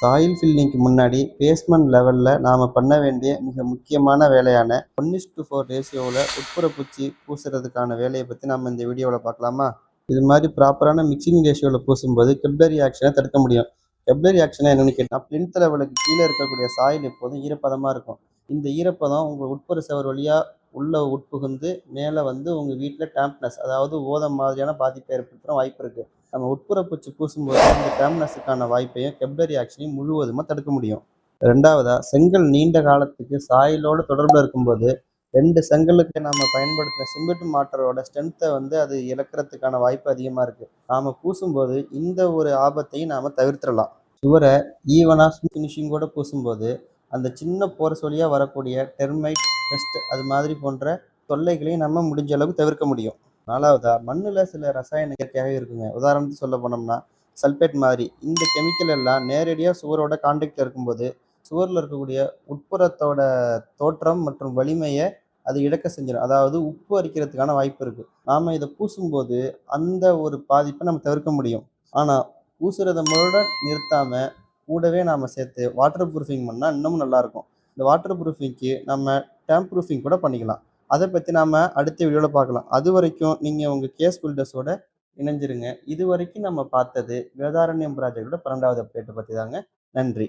Soil ஃபில்லிங்க்கு முன்னாடி basement லெவலில் நாம் பண்ண வேண்டிய மிக முக்கியமான வேலையான 1:4 ரேஷியோவில் உட்புற பூச்சி பூசுறதுக்கான வேலையை பற்றி நம்ம இந்த வீடியோவில் பார்க்கலாமா. இது மாதிரி ப்ராப்பரான மிக்சிங் ரேஷியோவில் பூசும்போது கெப்லரி ஆக்ஷனை தடுக்க முடியும். கெப்லரி ஆக்ஷனை என்னென்னு கேட்டால், பிளின்த் லெவலுக்கு கீழே இருக்கக்கூடிய சாயில் எப்போதும் ஈரப்பதமாக இருக்கும். இந்த ஈரப்பதம் உங்கள் உட்புற செவர் வழியாக உள்ள உட்புகுந்து மேலே உங்கள் வீட்டில் டேம்ப்னஸ், அதாவது ஓதம் மாதிரியான பாதிப்பை ஏற்படுத்துகிற வாய்ப்பு இருக்குது. நம்ம உட்புற பூச்சி பூசும்போது இந்த டேம்னஸுக்கான வாய்ப்பையும் கெப்லரி ஆக்ஷனையும் முழுவதுமாக தடுக்க முடியும். ரெண்டாவதாக, செங்கல் நீண்ட காலத்துக்கு சாயிலோட தொடர்பில் இருக்கும்போது 2 செங்கலுக்கு நம்ம பயன்படுத்துகிற சிமெண்ட் மாட்டரோட ஸ்ட்ரென்த்தை அது இழக்கிறதுக்கான வாய்ப்பு அதிகமாக இருக்குது. நாம் பூசும்போது இந்த ஒரு ஆபத்தையும் நாம் தவிர்த்திடலாம். சுவரை ஈவனாக ஃபினிஷிங்கோடு பூசும்போது அந்த சின்ன போர்ஸ் வழியாக வரக்கூடிய டெர்மைட், பெஸ்ட் அது மாதிரி போன்ற தொல்லைகளையும் நம்ம முடிஞ்ச அளவுக்கு தவிர்க்க முடியும். நாலாவதா, மண்ணில் சில ரசாயன இயற்கையாக இருக்குங்க. உதாரணத்துக்கு சொல்ல போனோம்னா சல்பேட் மாதிரி. இந்த கெமிக்கல் எல்லாம் நேரடியாக சுவரோட கான்டாக்டில் இருக்கும்போது சுவரில் இருக்கக்கூடிய உட்புறத்தோட தோற்றம் மற்றும் வலிமையை அது இழக்க செஞ்சிடும். அதாவது உப்பு அரிக்கிறதுக்கான வாய்ப்பு இருக்குது. நாம் இதை பூசும்போது அந்த ஒரு பாதிப்பை நம்ம தவிர்க்க முடியும். ஆனால் பூசுறதை முழுவதும் நிறுத்தாமல் கூடவே நாம் சேர்த்து வாட்டர் ப்ரூஃபிங் பண்ணால் இன்னமும் நல்லாயிருக்கும். இந்த வாட்டர் ப்ரூஃபிங்க்கு நம்ம டேம்ப் ப்ரூஃபிங் கூட பண்ணிக்கலாம். அதை பற்றி நாம் அடுத்த வீடியோவில் பார்க்கலாம். அது வரைக்கும் நீங்கள் உங்கள் கேஸ் பில்டர்ஸோட இணைஞ்சிருங்க. இது வரைக்கும் நம்ம பார்த்தது வேதாரண்யம் ப்ராஜெக்டோட 12வது அப்டேட்டை பற்றி தாங்க. நன்றி.